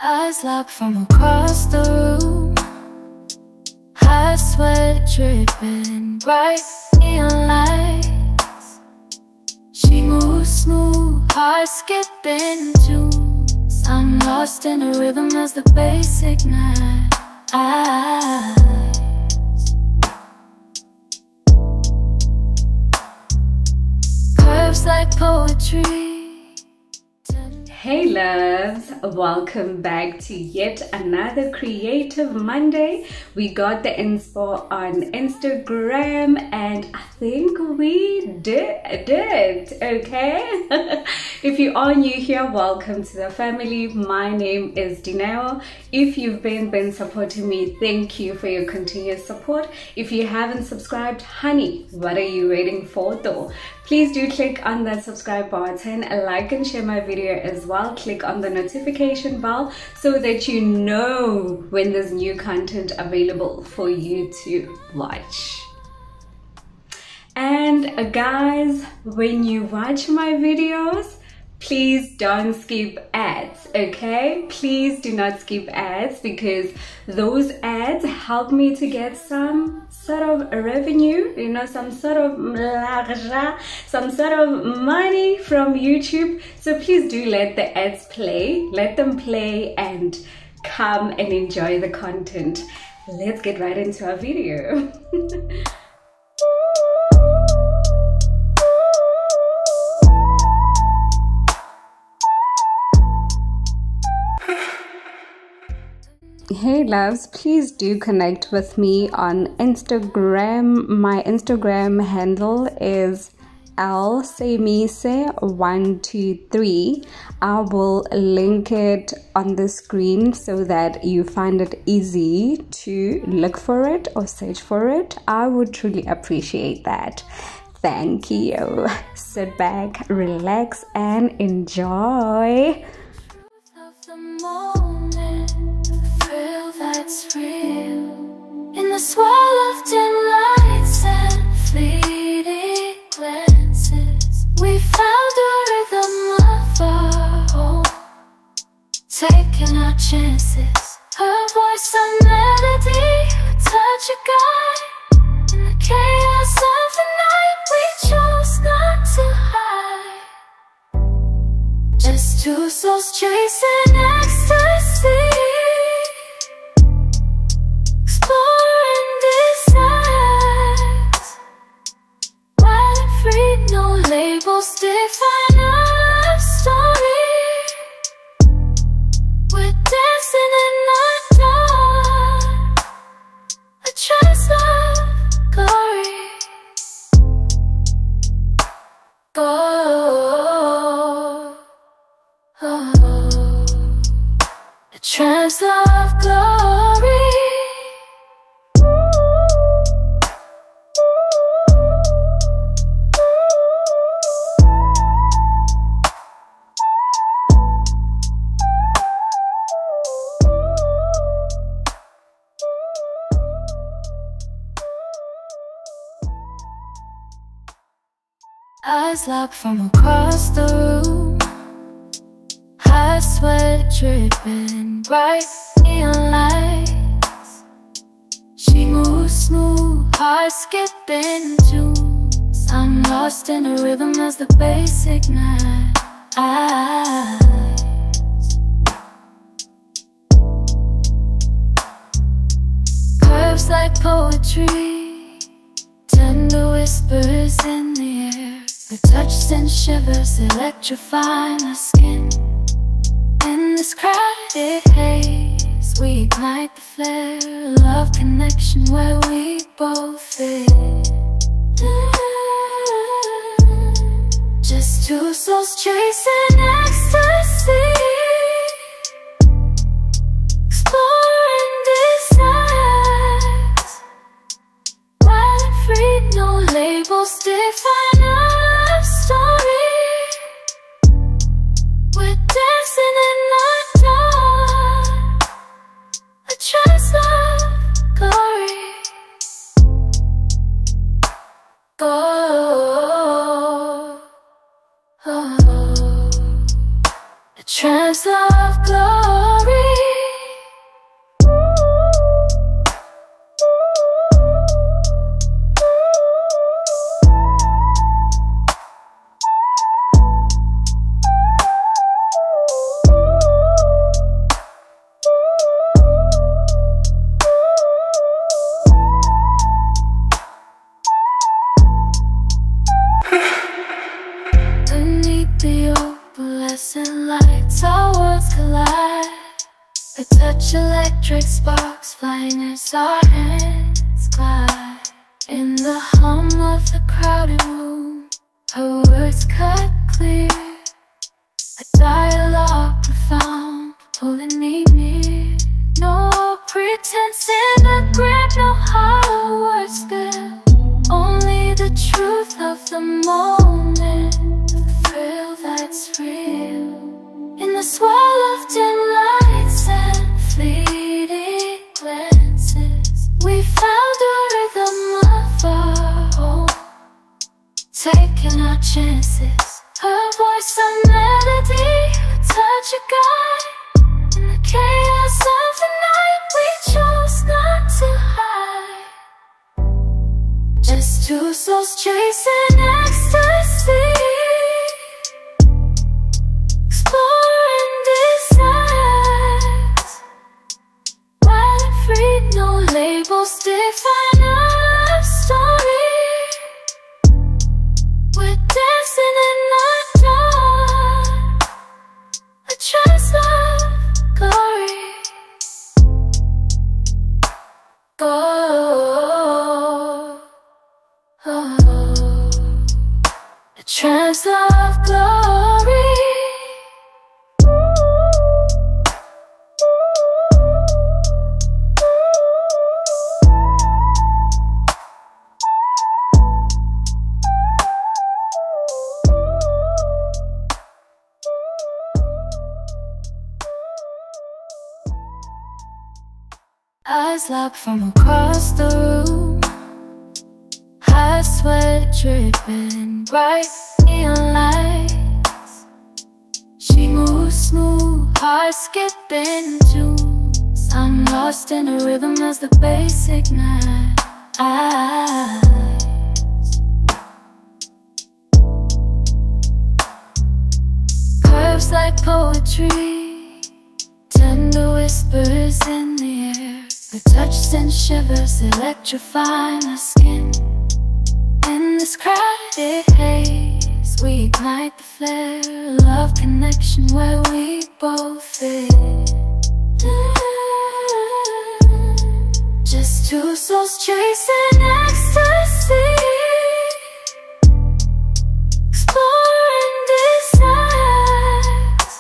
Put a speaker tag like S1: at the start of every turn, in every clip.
S1: Eyes locked from across the room, hot sweat dripping, bright neon lights. She moves smooth, heart skipping tunes. I'm lost in a rhythm as the bass ignites. Curves like poetry.
S2: Hey loves, welcome back to yet another creative Monday. We got the inspo on Instagram and I think we did it, okay? If you are new here, welcome to the family. My name is Dineo. If you've been supporting me, thank you for your continuous support. If you haven't subscribed, honey, what are you waiting for though? Please do click on that subscribe button, like and share my video as well. Click on the notification bell so that you know when there's new content available for you to watch. And guys, when you watch my videos, please don't skip ads, okay? Please do not skip ads because those ads help me to get some sort of revenue, you know, some sort of money from YouTube. So please do let the ads play, let them play and come and enjoy the content. Let's get right into our video. Hey loves, please do connect with me on Instagram. My Instagram handle is lsemise123. I will link it on the screen so that you find it easy to look for it or search for it. I would truly appreciate that. Thank you. Sit back, relax and enjoy.
S1: That's real in the swirl of dim lights and fleeting glances. We found a rhythm of our own, taking our chances. Her voice a melody, her touch a guide. In the chaos of the night, we chose not to hide. Just two souls chasing ecstasy. Labels define our story. We're dancing in the dark, a trance of glory. A trance of glory. Eyes locked from across the room, hot sweat dripping, bright neon lights. She moves smooth, heart skipping tunes. I'm lost in a rhythm as the bass ignites. Curves like poetry, tender whispers in the air. The touch sends shivers, electrify my skin. In this crowded haze, we ignite the flare. Love connection where we both fit. Just two souls chasing ecstasy, exploring desires. Wild and free, no labels define our story. We're dancing in the dark, a trance of glory. A touch electric sparks flying as our hands glide. In the hum of the crowded room, her words cut clear. A dialogue profound, pulling me near. No pretense in a grip, no hollow words spill. Only the truth of the moment, the thrill that's real. In the swirl of dim lights and fleeting glances, we found a rhythm of our own, taking our chances. Her voice a melody, a touch a guide. In the chaos of the night, we chose not to hide. Just two souls chasing ecstasy, exploring desires. Wild and free, no labels define our story. We're dancing in the dark, a trance of glory. Go, a trance of glory. Eyes locked from across the room, hot sweat dripping, bright neon lights. She moves smooth, heart skipping tunes. I'm lost in a rhythm as the bass ignites. Curves like poetry, tender whispers in the air. The touch sends shivers, electrifying our skin. In this crowded haze, we ignite the flare. Love connection where we both fit. Just two souls chasing ecstasy, exploring desires.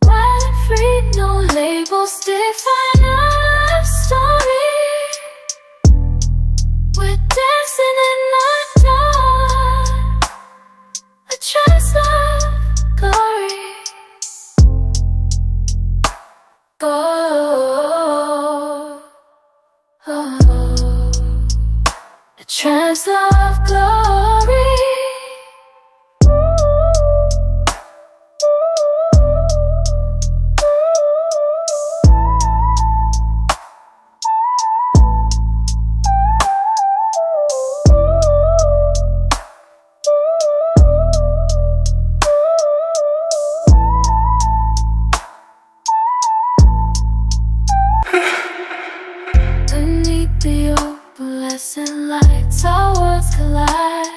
S1: Wild and free, no labels define our story. We're dancing in the dark, a trance of glory. Go, a trance of glory. The opalescent lights, our worlds collide.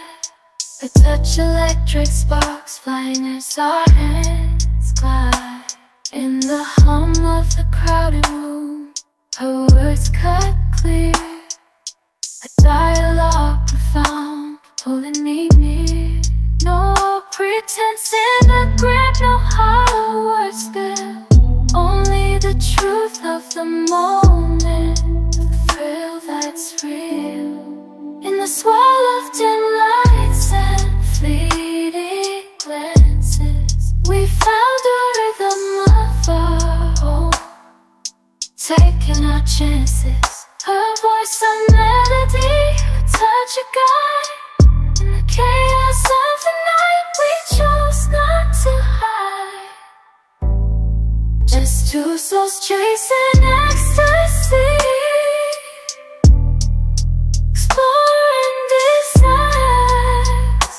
S1: A touch electric sparks flying as our hands glide. In the hum of the crowded room, her words cut clear. A dialogue profound, pulling me near. No pretense in a grip, no hollow words spill. Only the truth of the moment, thrill that's real. In the swirl of dim lights and fleeting glances, we found a rhythm of our own, taking our chances. Her voice a melody, a touch a guide. In the chaos of the night, we chose not to hide. Just two souls chasing ecstasy, exploring desires.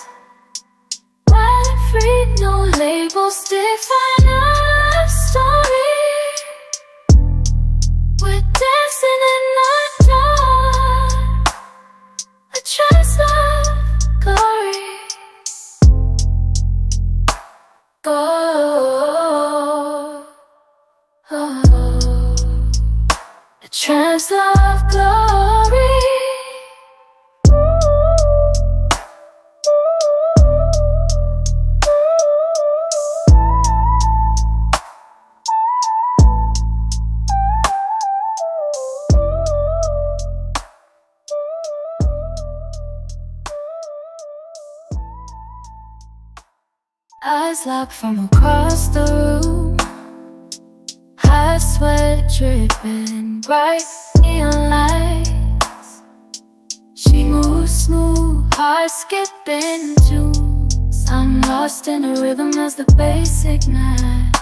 S1: Wild and free, no labels define our story. We're dancing in the dark, a trance of glory. Go, Oh, a trance of glory. Eyes locked from across the room, hot sweat dripping, bright neon lights. She moves smooth, heart skipping tunes. I'm lost in a rhythm as the bass ignites.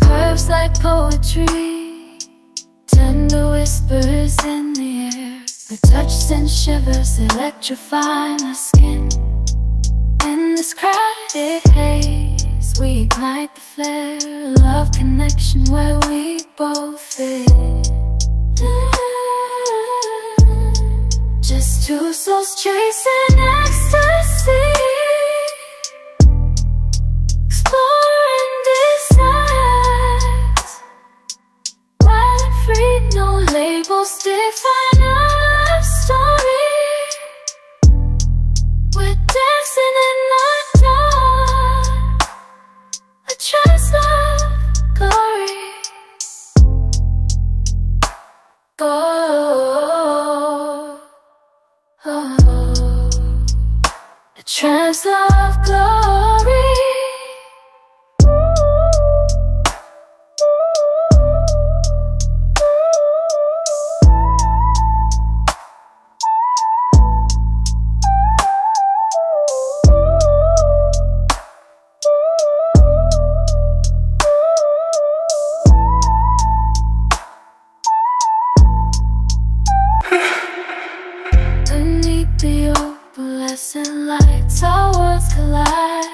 S1: Curves like poetry, tender whispers in the air. The touch sends shivers, electrify my skin. In this crowded haze, we ignite the flare. Love connection where we both fit. Just two souls chasing ecstasy, exploring desires. Wild and free, no labels define our story. We're dancing in the dark, a trance of glory. A trance of glory. The opalescent lights, our worlds collide.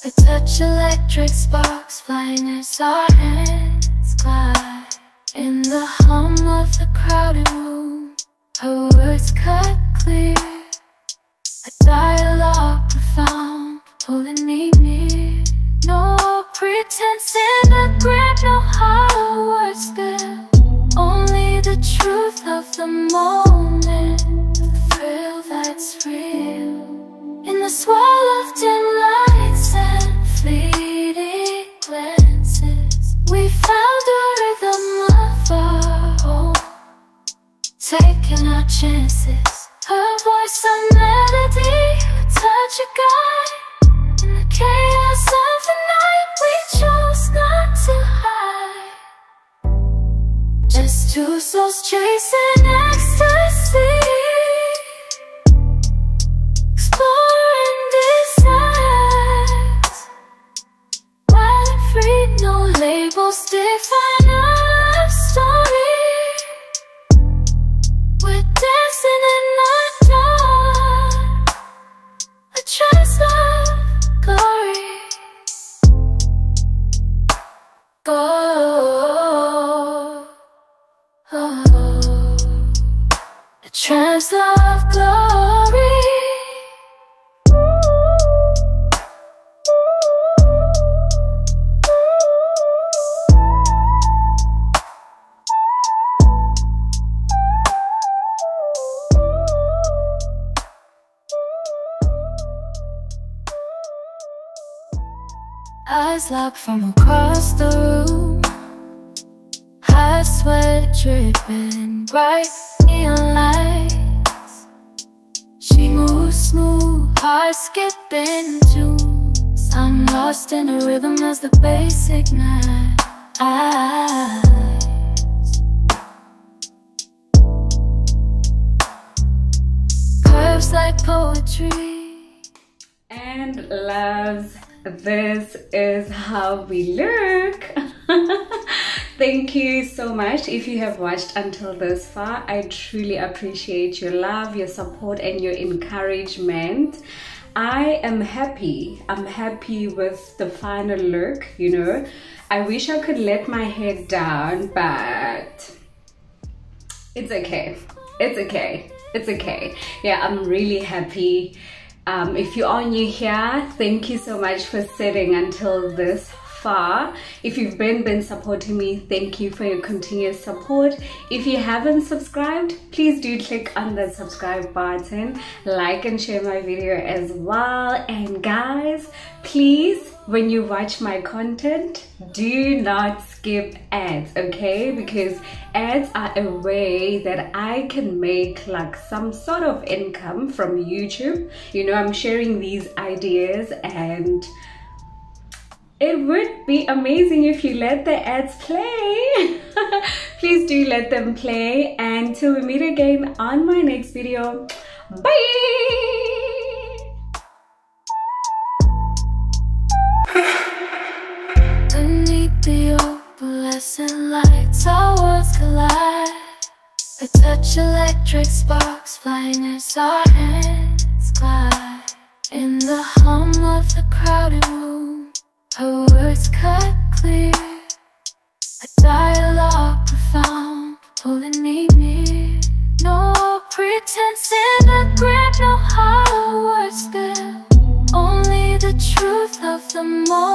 S1: A touch electric sparks flying as our hands glide. In the hum of the crowded room, her words cut clear. A dialogue profound, pulling me near. No pretense in the grip, no hollow words spill. Only the truth of the moment, thrill that's real. In the swirl of dim lights and fleeting glances, we found a rhythm of our own, taking our chances. Her voice a melody, a touch a guide. In the chaos of the night, we chose not to hide. Just two souls chasing ecstasy, exploring desires. Wild and free, no labels define our story. We're dancing in the dark, a trance of glory. A trance of glory. Eyes locked from across the room, hot sweat dripping, bright neon lights. She moves smooth, heart skipping tunes. I'm lost in a rhythm as the bass ignites. Curves like poetry.
S2: And loves, this is how we look. Thank you so much if you have watched until this far. I truly appreciate your love, your support, and your encouragement. I am happy. I'm happy with the final look, you know. I wish I could let my hair down, but it's okay. It's okay. It's okay. Yeah, I'm really happy. If you are new here, thank you so much for sitting until this far. If you've been supporting me, thank you for your continuous support. If you haven't subscribed, please do click on the subscribe button, like and share my video as well. And guys, please, when you watch my content, do not skip ads, okay? Because ads are a way that I can make like some sort of income from YouTube. You know, I'm sharing these ideas, and it would be amazing if you let the ads play. Please do let them play. And till we meet again on my next video, bye.
S1: Beneath the opalescent lights, our worlds collide. A touch electric sparks flying as our hands glide. In the hum of the crowded room, her words cut clear. A dialogue profound, pulling me near. No pretense in a grip, no hollow words spill. Only the truth of the moment.